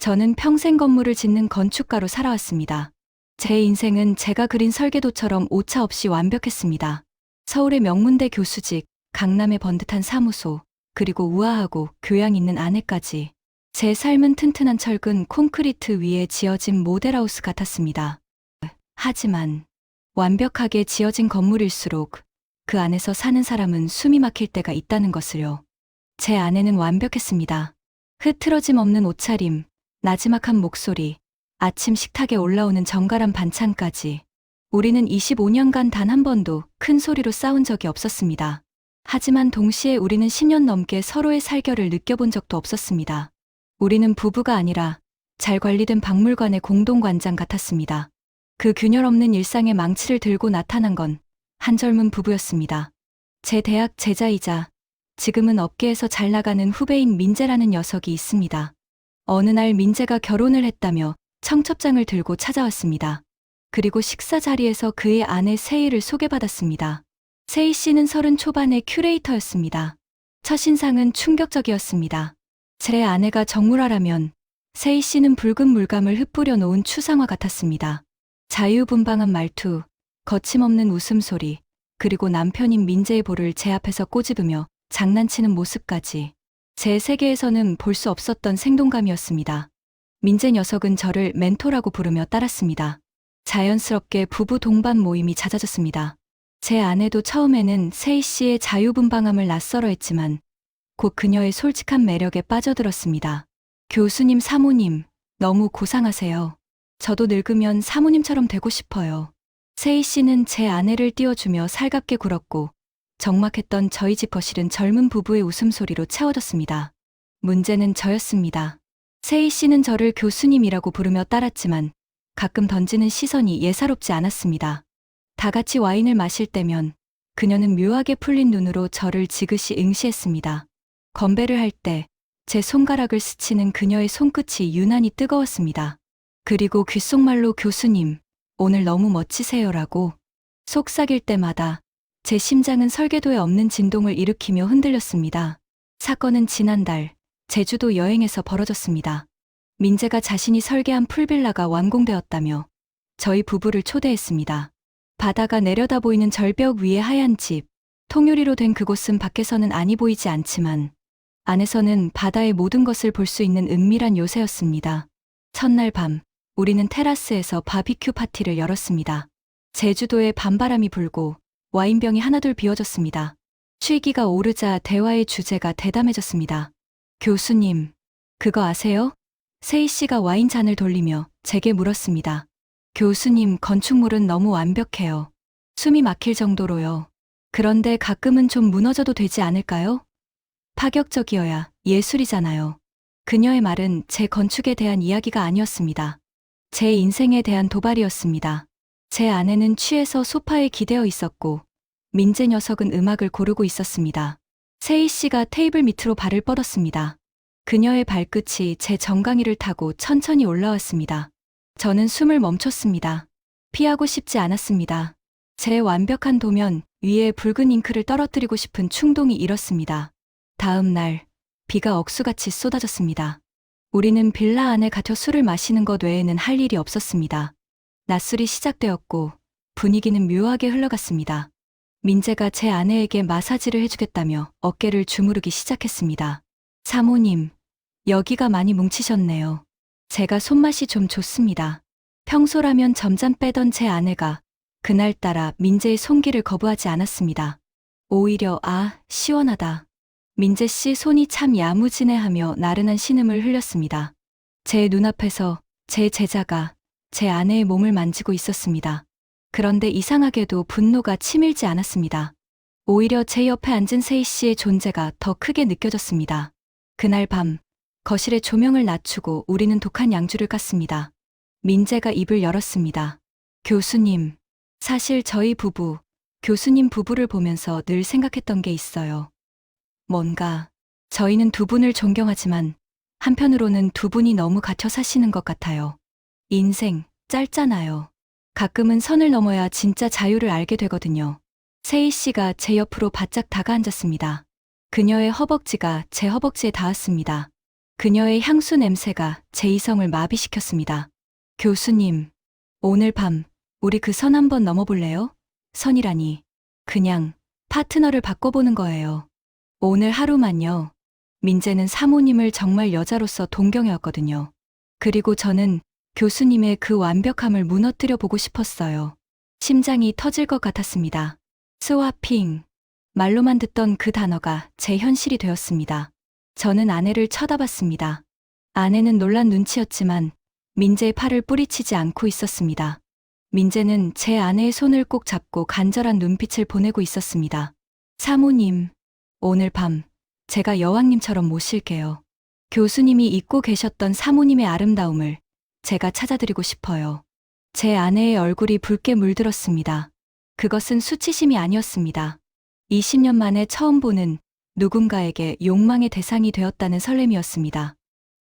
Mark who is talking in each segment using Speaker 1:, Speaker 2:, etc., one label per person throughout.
Speaker 1: 저는 평생 건물을 짓는 건축가로 살아왔습니다. 제 인생은 제가 그린 설계도처럼 오차 없이 완벽했습니다. 서울의 명문대 교수직, 강남의 번듯한 사무소, 그리고 우아하고 교양 있는 아내까지. 제 삶은 튼튼한 철근 콘크리트 위에 지어진 모델하우스 같았습니다. 하지만 완벽하게 지어진 건물일수록 그 안에서 사는 사람은 숨이 막힐 때가 있다는 것을요. 제 아내는 완벽했습니다. 흐트러짐 없는 옷차림, 나지막한 목소리, 아침 식탁에 올라오는 정갈한 반찬까지. 우리는 25년간 단 한 번도 큰 소리로 싸운 적이 없었습니다. 하지만 동시에 우리는 10년 넘게 서로의 살결을 느껴본 적도 없었습니다. 우리는 부부가 아니라 잘 관리된 박물관의 공동관장 같았습니다. 그 균열 없는 일상의 망치를 들고 나타난 건 한 젊은 부부였습니다. 제 대학 제자이자 지금은 업계에서 잘 나가는 후배인 민재라는 녀석이 있습니다. 어느 날 민재가 결혼을 했다며 청첩장을 들고 찾아왔습니다. 그리고 식사 자리에서 그의 아내 세희를 소개받았습니다. 세희 씨는 30 초반의 큐레이터였습니다. 첫인상은 충격적이었습니다. 제 아내가 정물화라면 세희 씨는 붉은 물감을 흩뿌려 놓은 추상화 같았습니다. 자유분방한 말투, 거침없는 웃음소리, 그리고 남편인 민재의 볼을 제 앞에서 꼬집으며 장난치는 모습까지. 제 세계에서는 볼 수 없었던 생동감이었습니다. 민재 녀석은 저를 멘토라고 부르며 따랐습니다. 자연스럽게 부부 동반 모임이 잦아졌습니다. 제 아내도 처음에는 세희 씨의 자유분방함을 낯설어 했지만 곧 그녀의 솔직한 매력에 빠져들었습니다. 교수님, 사모님, 너무 고상하세요. 저도 늙으면 사모님처럼 되고 싶어요. 세희 씨는 제 아내를 띄워주며 살갑게 굴었고 적막했던 저희 집 거실은 젊은 부부의 웃음소리로 채워졌습니다. 문제는 저였습니다. 세희 씨는 저를 교수님이라고 부르며 따랐지만 가끔 던지는 시선이 예사롭지 않았습니다. 다 같이 와인을 마실 때면 그녀는 묘하게 풀린 눈으로 저를 지그시 응시했습니다. 건배를 할 때 제 손가락을 스치는 그녀의 손끝이 유난히 뜨거웠습니다. 그리고 귓속말로 교수님, 오늘 너무 멋지세요라고. 속삭일 때마다 제 심장은 설계도에 없는 진동을 일으키며 흔들렸습니다. 사건은 지난달 제주도 여행에서 벌어졌습니다. 민재가 자신이 설계한 풀빌라가 완공되었다며 저희 부부를 초대했습니다. 바다가 내려다 보이는 절벽 위의 하얀 집, 통유리로 된 그곳은 밖에서는 아니 보이지 않지만 안에서는 바다의 모든 것을 볼 수 있는 은밀한 요새였습니다. 첫날 밤, 우리는 테라스에서 바비큐 파티를 열었습니다. 제주도에 밤바람이 불고 와인병이 하나둘 비워졌습니다. 취기가 오르자 대화의 주제가 대담해졌습니다. 교수님, 그거 아세요? 세희 씨가 와인 잔을 돌리며 제게 물었습니다. 교수님, 건축물은 너무 완벽해요. 숨이 막힐 정도로요. 그런데 가끔은 좀 무너져도 되지 않을까요? 파격적이어야 예술이잖아요. 그녀의 말은 제 건축에 대한 이야기가 아니었습니다. 제 인생에 대한 도발이었습니다. 제 아내는 취해서 소파에 기대어 있었고 민재 녀석은 음악을 고르고 있었습니다. 세희 씨가 테이블 밑으로 발을 뻗었습니다. 그녀의 발끝이 제 정강이를 타고 천천히 올라왔습니다. 저는 숨을 멈췄습니다. 피하고 싶지 않았습니다. 제 완벽한 도면 위에 붉은 잉크를 떨어뜨리고 싶은 충동이 일었습니다. 다음 날, 비가 억수같이 쏟아졌습니다. 우리는 빌라 안에 갇혀 술을 마시는 것 외에는 할 일이 없었습니다. 낮술이 시작되었고 분위기는 묘하게 흘러갔습니다. 민재가 제 아내에게 마사지를 해주겠다며 어깨를 주무르기 시작했습니다. 사모님, 여기가 많이 뭉치셨네요. 제가 손맛이 좀 좋습니다. 평소라면 점잠 빼던 제 아내가 그날따라 민재의 손길을 거부하지 않았습니다. 오히려 시원하다. 민재 씨 손이 참 야무지네하며 나른한 신음을 흘렸습니다. 제 눈앞에서 제 제자가 제 아내의 몸을 만지고 있었습니다. 그런데 이상하게도 분노가 치밀지 않았습니다. 오히려 제 옆에 앉은 세희 씨의 존재가 더 크게 느껴졌습니다. 그날 밤, 거실의 조명을 낮추고 우리는 독한 양주를 깠습니다. 민재가 입을 열었습니다. 교수님, 사실 저희 부부, 교수님 부부를 보면서 늘 생각했던 게 있어요. 뭔가, 저희는 두 분을 존경하지만 한편으로는 두 분이 너무 갇혀 사시는 것 같아요. 인생, 짧잖아요. 가끔은 선을 넘어야 진짜 자유를 알게 되거든요. 세희 씨가 제 옆으로 바짝 다가앉았습니다. 그녀의 허벅지가 제 허벅지에 닿았습니다. 그녀의 향수 냄새가 제 이성을 마비시켰습니다. 교수님, 오늘 밤 우리 그 선 한번 넘어볼래요? 선이라니. 그냥 파트너를 바꿔보는 거예요. 오늘 하루만요. 민재는 사모님을 정말 여자로서 동경해왔거든요. 그리고 저는 교수님의 그 완벽함을 무너뜨려 보고 싶었어요. 심장이 터질 것 같았습니다. 스와핑. 말로만 듣던 그 단어가 제 현실이 되었습니다. 저는 아내를 쳐다봤습니다. 아내는 놀란 눈치였지만 민재의 팔을 뿌리치지 않고 있었습니다. 민재는 제 아내의 손을 꼭 잡고 간절한 눈빛을 보내고 있었습니다. 사모님, 오늘 밤 제가 여왕님처럼 모실게요. 교수님이 잊고 계셨던 사모님의 아름다움을 제가 찾아드리고 싶어요. 제 아내의 얼굴이 붉게 물들었습니다. 그것은 수치심이 아니었습니다. 20년 만에 처음 보는 누군가에게 욕망의 대상이 되었다는 설렘이었습니다.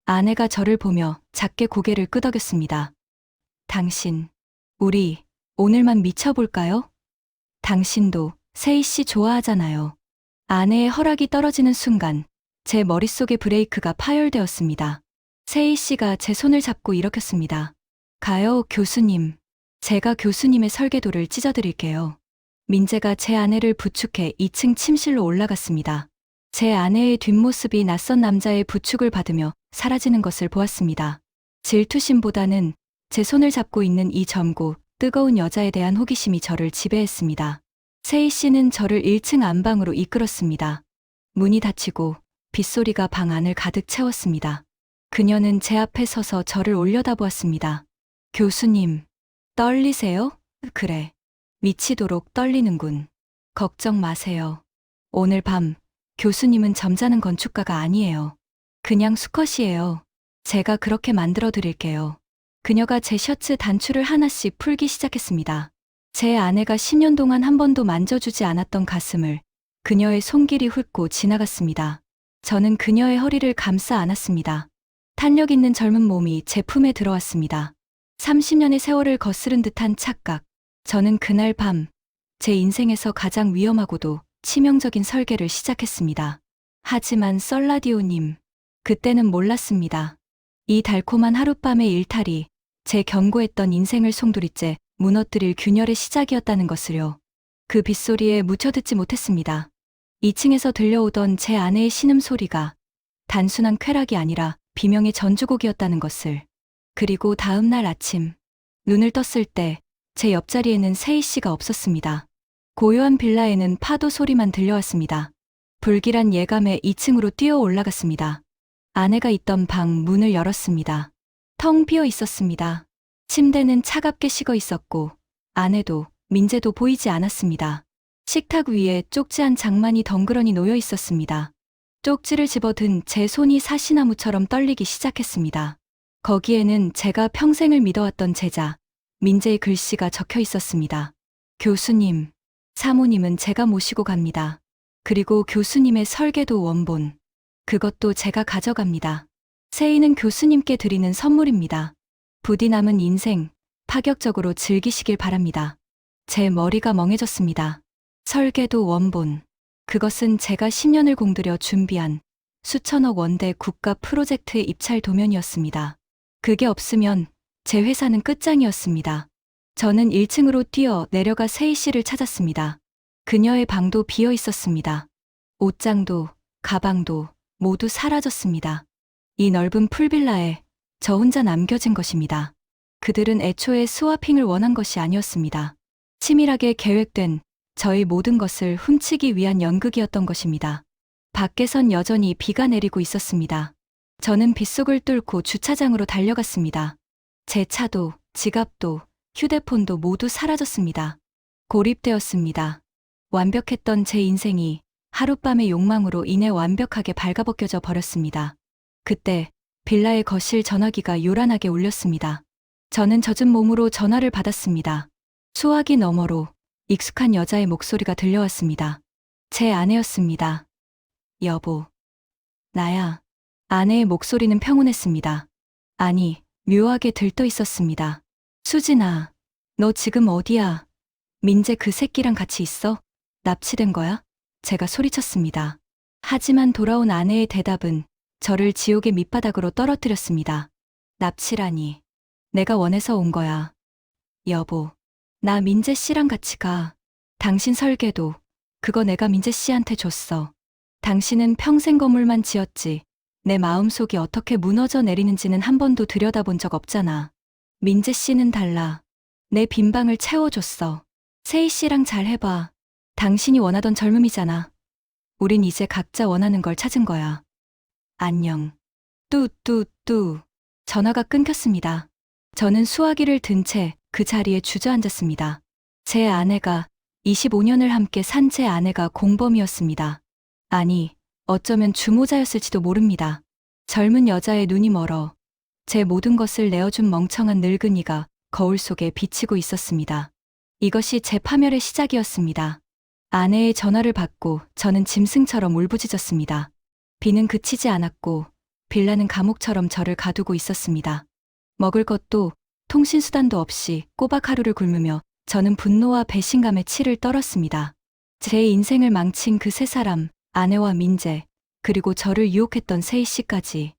Speaker 1: 아내가 저를 보며 작게 고개를 끄덕였습니다. 당신, 우리 오늘만 미쳐볼까요? 당신도 세희 씨 좋아하잖아요. 아내의 허락이 떨어지는 순간 제 머릿속의 브레이크가 파열되었습니다. 세희 씨가 제 손을 잡고 일으켰습니다. 가요, 교수님. 제가 교수님의 설계도를 찢어드릴게요. 민재가 제 아내를 부축해 2층 침실로 올라갔습니다. 제 아내의 뒷모습이 낯선 남자의 부축을 받으며 사라지는 것을 보았습니다. 질투심보다는 제 손을 잡고 있는 이 젊고 뜨거운 여자에 대한 호기심이 저를 지배했습니다. 세희 씨는 저를 1층 안방으로 이끌었습니다. 문이 닫히고 빗소리가 방 안을 가득 채웠습니다. 그녀는 제 앞에 서서 저를 올려다보았습니다. 교수님, 떨리세요? 그래. 미치도록 떨리는군. 걱정 마세요. 오늘 밤 교수님은 점잖은 건축가가 아니에요. 그냥 수컷이에요. 제가 그렇게 만들어 드릴게요. 그녀가 제 셔츠 단추를 하나씩 풀기 시작했습니다. 제 아내가 10년 동안 한 번도 만져주지 않았던 가슴을 그녀의 손길이 훑고 지나갔습니다. 저는 그녀의 허리를 감싸 안았습니다. 탄력 있는 젊은 몸이 제 품에 들어왔습니다. 30년의 세월을 거스른 듯한 착각. 저는 그날 밤 제 인생에서 가장 위험하고도 치명적인 설계를 시작했습니다. 하지만 썰라디오님, 그때는 몰랐습니다. 이 달콤한 하룻밤의 일탈이 제 견고했던 인생을 송두리째 무너뜨릴 균열의 시작이었다는 것을요. 그 빗소리에 묻혀듣지 못했습니다. 2층에서 들려오던 제 아내의 신음소리가 단순한 쾌락이 아니라 비명의 전주곡이었다는 것을. 그리고 다음 날 아침, 눈을 떴을 때 제 옆자리에는 세희 씨가 없었습니다. 고요한 빌라에는 파도 소리만 들려왔습니다. 불길한 예감에 2층으로 뛰어 올라갔습니다. 아내가 있던 방 문을 열었습니다. 텅 비어 있었습니다. 침대는 차갑게 식어 있었고 아내도 민재도 보이지 않았습니다. 식탁 위에 쪽지한 장만이 덩그러니 놓여 있었습니다. 쪽지를 집어든 제 손이 사시나무처럼 떨리기 시작했습니다. 거기에는 제가 평생을 믿어왔던 제자 민재의 글씨가 적혀 있었습니다. 교수님, 사모님은 제가 모시고 갑니다. 그리고 교수님의 설계도 원본, 그것도 제가 가져갑니다. 세희는 교수님께 드리는 선물입니다. 부디 남은 인생 파격적으로 즐기시길 바랍니다. 제 머리가 멍해졌습니다. 설계도 원본, 그것은 제가 10년을 공들여 준비한 수천억 원대 국가 프로젝트의 입찰 도면이었습니다. 그게 없으면 제 회사는 끝장이었습니다. 저는 1층으로 뛰어 내려가 세희 씨를 찾았습니다. 그녀의 방도 비어 있었습니다. 옷장도 가방도 모두 사라졌습니다. 이 넓은 풀빌라에 저 혼자 남겨진 것입니다. 그들은 애초에 스와핑을 원한 것이 아니었습니다. 치밀하게 계획된 저의 모든 것을 훔치기 위한 연극이었던 것입니다. 밖에선 여전히 비가 내리고 있었습니다. 저는 빗속을 뚫고 주차장으로 달려갔습니다. 제 차도, 지갑도, 휴대폰도 모두 사라졌습니다. 고립되었습니다. 완벽했던 제 인생이 하룻밤의 욕망으로 인해 완벽하게 발가벗겨져 버렸습니다. 그때 빌라의 거실 전화기가 요란하게 울렸습니다. 저는 젖은 몸으로 전화를 받았습니다. 수화기 너머로 익숙한 여자의 목소리가 들려왔습니다. 제 아내였습니다. 여보. 나야. 아내의 목소리는 평온했습니다. 아니, 묘하게 들떠 있었습니다. 수진아, 너 지금 어디야? 민재 그 새끼랑 같이 있어? 납치된 거야? 제가 소리쳤습니다. 하지만 돌아온 아내의 대답은 저를 지옥의 밑바닥으로 떨어뜨렸습니다. 납치라니. 내가 원해서 온 거야. 여보, 나 민재 씨랑 같이 가. 당신 설계도, 그거 내가 민재 씨한테 줬어. 당신은 평생 건물만 지었지. 내 마음속이 어떻게 무너져 내리는지는 한 번도 들여다본 적 없잖아. 민재 씨는 달라. 내 빈 방을 채워줬어. 세희 씨랑 잘 해봐. 당신이 원하던 젊음이잖아. 우린 이제 각자 원하는 걸 찾은 거야. 안녕. 뚜뚜뚜. 전화가 끊겼습니다. 저는 수화기를 든 채 그 자리에 주저앉았습니다. 제 아내가 25년을 함께 산 제 아내가 공범이었습니다. 아니, 어쩌면 주모자였을지도 모릅니다. 젊은 여자의 눈이 멀어 제 모든 것을 내어준 멍청한 늙은이가 거울 속에 비치고 있었습니다. 이것이 제 파멸의 시작이었습니다. 아내의 전화를 받고 저는 짐승처럼 울부짖었습니다. 비는 그치지 않았고 빌라는 감옥처럼 저를 가두고 있었습니다. 먹을 것도 통신수단도 없이 꼬박 하루를 굶으며 저는 분노와 배신감에 치를 떨었습니다. 제 인생을 망친 그 세 사람, 아내와 민재, 그리고 저를 유혹했던 세희 씨까지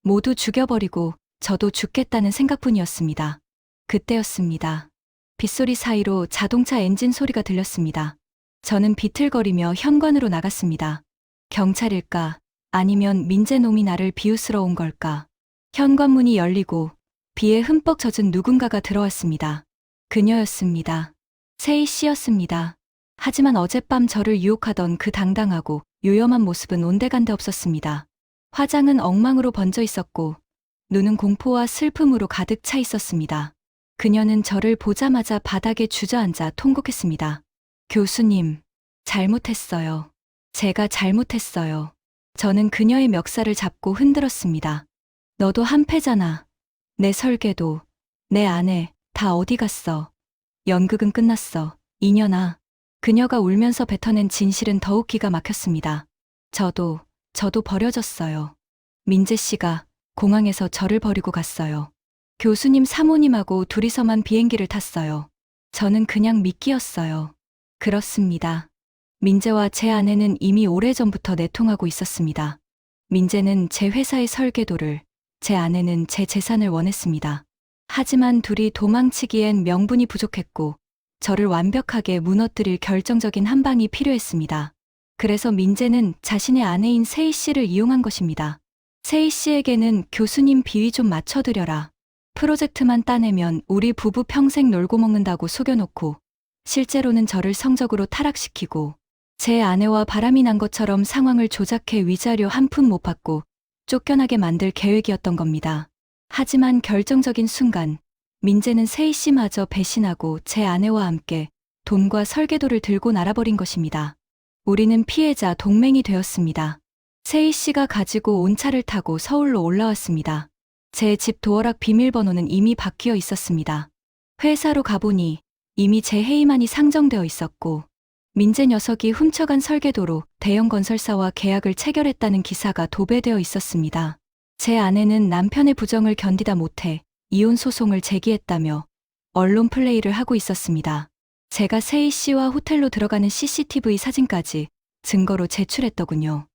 Speaker 1: 모두 죽여버리고 저도 죽겠다는 생각뿐이었습니다. 그때였습니다. 빗소리 사이로 자동차 엔진 소리가 들렸습니다. 저는 비틀거리며 현관으로 나갔습니다. 경찰일까? 아니면 민재 놈이 나를 비웃으러 온 걸까? 현관문이 열리고 비에 흠뻑 젖은 누군가가 들어왔습니다. 그녀였습니다. 세희 씨였습니다. 하지만 어젯밤 저를 유혹하던 그 당당하고 요염한 모습은 온데간데 없었습니다. 화장은 엉망으로 번져 있었고 눈은 공포와 슬픔으로 가득 차 있었습니다. 그녀는 저를 보자마자 바닥에 주저앉아 통곡했습니다. 교수님, 잘못했어요. 제가 잘못했어요. 저는 그녀의 멱살을 잡고 흔들었습니다. 너도 한패잖아. 내 설계도, 내 아내, 다 어디 갔어? 연극은 끝났어. 이년아. 그녀가 울면서 뱉어낸 진실은 더욱 기가 막혔습니다. 저도 버려졌어요. 민재 씨가 공항에서 저를 버리고 갔어요. 교수님 사모님하고 둘이서만 비행기를 탔어요. 저는 그냥 미끼였어요. 그렇습니다. 민재와 제 아내는 이미 오래전부터 내통하고 있었습니다. 민재는 제 회사의 설계도를, 제 아내는 제 재산을 원했습니다. 하지만 둘이 도망치기엔 명분이 부족했고 저를 완벽하게 무너뜨릴 결정적인 한 방이 필요했습니다. 그래서 민재는 자신의 아내인 세희 씨를 이용한 것입니다. 세희 씨에게는 교수님 비위 좀 맞춰드려라. 프로젝트만 따내면 우리 부부 평생 놀고 먹는다고 속여놓고 실제로는 저를 성적으로 타락시키고 제 아내와 바람이 난 것처럼 상황을 조작해 위자료 한 푼 못 받고 쫓겨나게 만들 계획이었던 겁니다. 하지만 결정적인 순간 민재는 세희 씨마저 배신하고 제 아내와 함께 돈과 설계도를 들고 날아버린 것입니다. 우리는 피해자 동맹이 되었습니다. 세희 씨가 가지고 온 차를 타고 서울로 올라왔습니다. 제 집 도어락 비밀번호는 이미 바뀌어 있었습니다. 회사로 가보니 이미 제 해임안이 상정되어 있었고 민재 녀석이 훔쳐간 설계도로 대형 건설사와 계약을 체결했다는 기사가 도배되어 있었습니다. 제 아내는 남편의 부정을 견디다 못해 이혼 소송을 제기했다며 언론 플레이를 하고 있었습니다. 제가 세희 씨와 호텔로 들어가는 CCTV 사진까지 증거로 제출했더군요.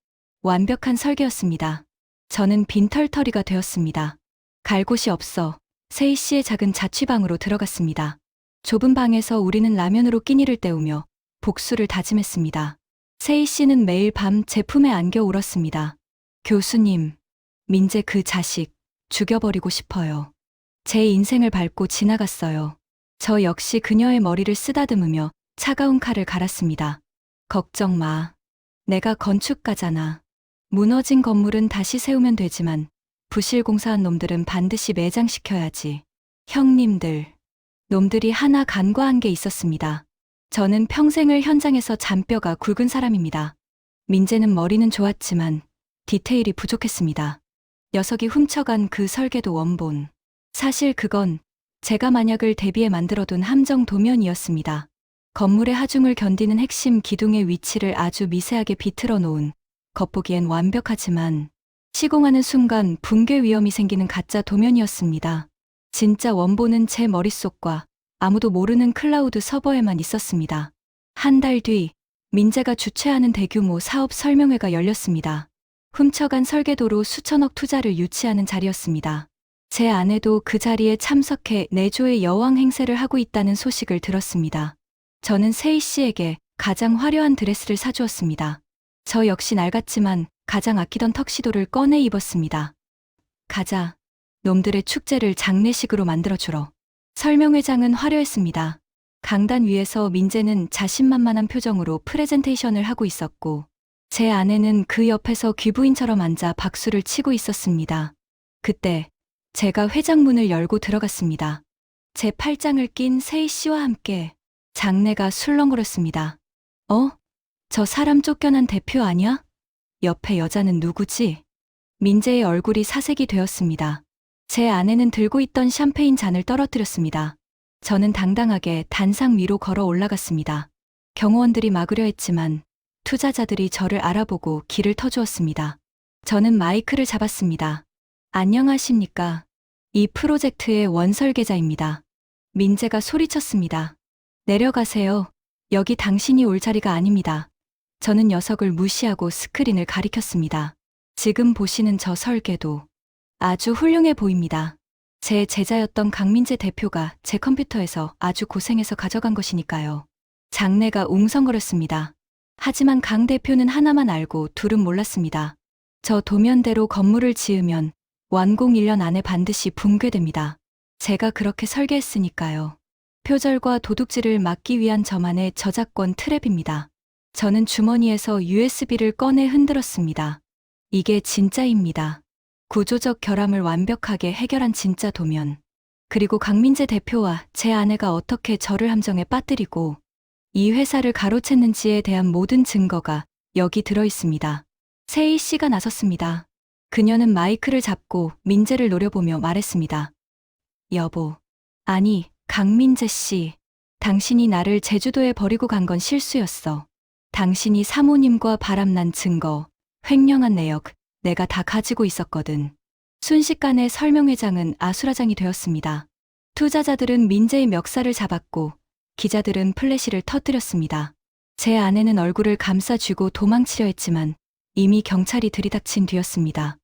Speaker 1: 완벽한 설계였습니다. 저는 빈털터리가 되었습니다. 갈 곳이 없어 세희 씨의 작은 자취방으로 들어갔습니다. 좁은 방에서 우리는 라면으로 끼니를 때우며 복수를 다짐했습니다. 세희 씨는 매일 밤 제 품에 안겨 울었습니다. 교수님, 민재 그 자식 죽여버리고 싶어요. 제 인생을 밟고 지나갔어요. 저 역시 그녀의 머리를 쓰다듬으며 차가운 칼을 갈았습니다. 걱정 마. 내가 건축가잖아. 무너진 건물은 다시 세우면 되지만 부실 공사한 놈들은 반드시 매장시켜야지. 형님들, 놈들이 하나 간과한 게 있었습니다. 저는 평생을 현장에서 잔뼈가 굵은 사람입니다. 민재는 머리는 좋았지만 디테일이 부족했습니다. 녀석이 훔쳐간 그 설계도 원본. 사실 그건 제가 만약을 대비해 만들어둔 함정 도면이었습니다. 건물의 하중을 견디는 핵심 기둥의 위치를 아주 미세하게 비틀어 놓은 겉보기엔 완벽하지만 시공하는 순간 붕괴 위험이 생기는 가짜 도면이었습니다. 진짜 원본은 제 머릿속과 아무도 모르는 클라우드 서버에만 있었습니다. 한 달 뒤 민재가 주최하는 대규모 사업 설명회가 열렸습니다. 훔쳐간 설계도로 수천억 투자를 유치하는 자리였습니다. 제 아내도 그 자리에 참석해 내조의 여왕 행세를 하고 있다는 소식을 들었습니다. 저는 세희 씨에게 가장 화려한 드레스를 사주었습니다. 저 역시 낡았지만 가장 아끼던 턱시도를 꺼내 입었습니다. 가자. 놈들의 축제를 장례식으로 만들어주러. 설명회장은 화려했습니다. 강단 위에서 민재는 자신만만한 표정으로 프레젠테이션을 하고 있었고, 제 아내는 그 옆에서 귀부인처럼 앉아 박수를 치고 있었습니다. 그때 제가 회장문을 열고 들어갔습니다. 제 팔짱을 낀 세희 씨와 함께 장내가 술렁거렸습니다. 저 사람 쫓겨난 대표 아니야? 옆에 여자는 누구지? 민재의 얼굴이 사색이 되었습니다. 제 아내는 들고 있던 샴페인 잔을 떨어뜨렸습니다. 저는 당당하게 단상 위로 걸어 올라갔습니다. 경호원들이 막으려 했지만 투자자들이 저를 알아보고 길을 터주었습니다. 저는 마이크를 잡았습니다. 안녕하십니까. 이 프로젝트의 원설계자입니다. 민재가 소리쳤습니다. 내려가세요. 여기 당신이 올 자리가 아닙니다. 저는 녀석을 무시하고 스크린을 가리켰습니다. 지금 보시는 저 설계도 아주 훌륭해 보입니다. 제 제자였던 강민재 대표가 제 컴퓨터에서 아주 고생해서 가져간 것이니까요. 장내가 웅성거렸습니다. 하지만 강 대표는 하나만 알고 둘은 몰랐습니다. 저 도면대로 건물을 지으면 완공 1년 안에 반드시 붕괴됩니다. 제가 그렇게 설계했으니까요. 표절과 도둑질을 막기 위한 저만의 저작권 트랩입니다. 저는 주머니에서 USB를 꺼내 흔들었습니다. 이게 진짜입니다. 구조적 결함을 완벽하게 해결한 진짜 도면. 그리고 강민재 대표와 제 아내가 어떻게 저를 함정에 빠뜨리고 이 회사를 가로챘는지에 대한 모든 증거가 여기 들어 있습니다. 세희 씨가 나섰습니다. 그녀는 마이크를 잡고 민재를 노려보며 말했습니다. 여보. 아니, 강민재 씨. 당신이 나를 제주도에 버리고 간 건 실수였어. 당신이 사모님과 바람난 증거, 횡령한 내역, 내가 다 가지고 있었거든. 순식간에 설명회장은 아수라장이 되었습니다. 투자자들은 민재의 멱살을 잡았고 기자들은 플래시를 터뜨렸습니다. 제 아내는 얼굴을 감싸쥐고 도망치려 했지만 이미 경찰이 들이닥친 뒤였습니다.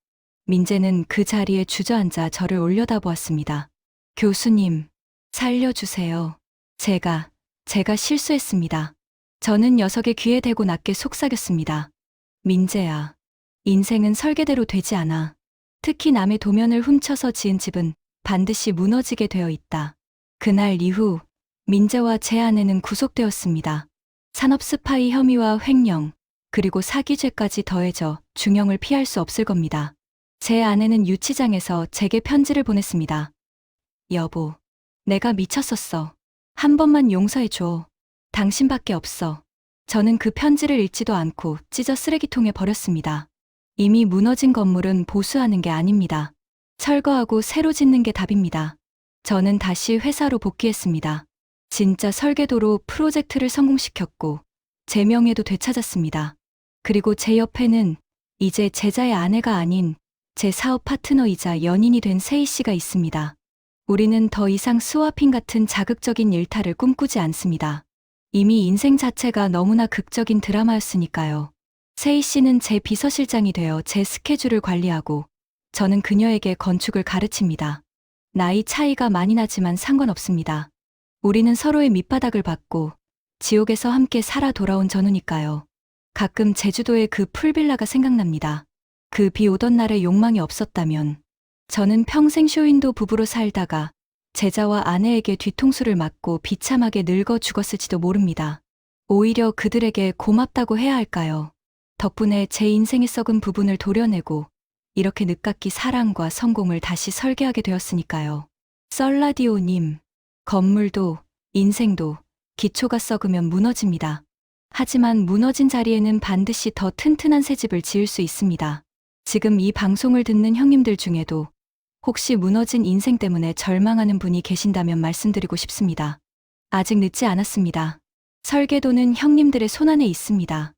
Speaker 1: 민재는 그 자리에 주저앉아 저를 올려다보았습니다. 교수님, 살려주세요. 제가 실수했습니다. 저는 녀석의 귀에 대고 낮게 속삭였습니다. 민재야, 인생은 설계대로 되지 않아. 특히 남의 도면을 훔쳐서 지은 집은 반드시 무너지게 되어 있다. 그날 이후 민재와 제 아내는 구속되었습니다. 산업 스파이 혐의와 횡령, 그리고 사기죄까지 더해져 중형을 피할 수 없을 겁니다. 제 아내는 유치장에서 제게 편지를 보냈습니다. 여보, 내가 미쳤었어. 한 번만 용서해줘. 당신밖에 없어. 저는 그 편지를 읽지도 않고 찢어 쓰레기통에 버렸습니다. 이미 무너진 건물은 보수하는 게 아닙니다. 철거하고 새로 짓는 게 답입니다. 저는 다시 회사로 복귀했습니다. 진짜 설계도로 프로젝트를 성공시켰고 제 명예도 되찾았습니다. 그리고 제 옆에는 이제 제자의 아내가 아닌 제 사업 파트너이자 연인이 된 세희 씨가 있습니다. 우리는 더 이상 스와핑 같은 자극적인 일탈을 꿈꾸지 않습니다. 이미 인생 자체가 너무나 극적인 드라마였으니까요. 세희 씨는 제 비서실장이 되어 제 스케줄을 관리하고 저는 그녀에게 건축을 가르칩니다. 나이 차이가 많이 나지만 상관없습니다. 우리는 서로의 밑바닥을 받고 지옥에서 함께 살아 돌아온 전우니까요. 가끔 제주도의 그 풀빌라가 생각납니다. 그 비 오던 날에 욕망이 없었다면 저는 평생 쇼윈도 부부로 살다가 제자와 아내에게 뒤통수를 맞고 비참하게 늙어 죽었을지도 모릅니다. 오히려 그들에게 고맙다고 해야 할까요? 덕분에 제 인생의 썩은 부분을 도려내고 이렇게 늦깎이 사랑과 성공을 다시 설계하게 되었으니까요. 썰라디오님, 건물도 인생도 기초가 썩으면 무너집니다. 하지만 무너진 자리에는 반드시 더 튼튼한 새 집을 지을 수 있습니다. 지금 이 방송을 듣는 형님들 중에도 혹시 무너진 인생 때문에 절망하는 분이 계신다면 말씀드리고 싶습니다. 아직 늦지 않았습니다. 설계도는 형님들의 손안에 있습니다.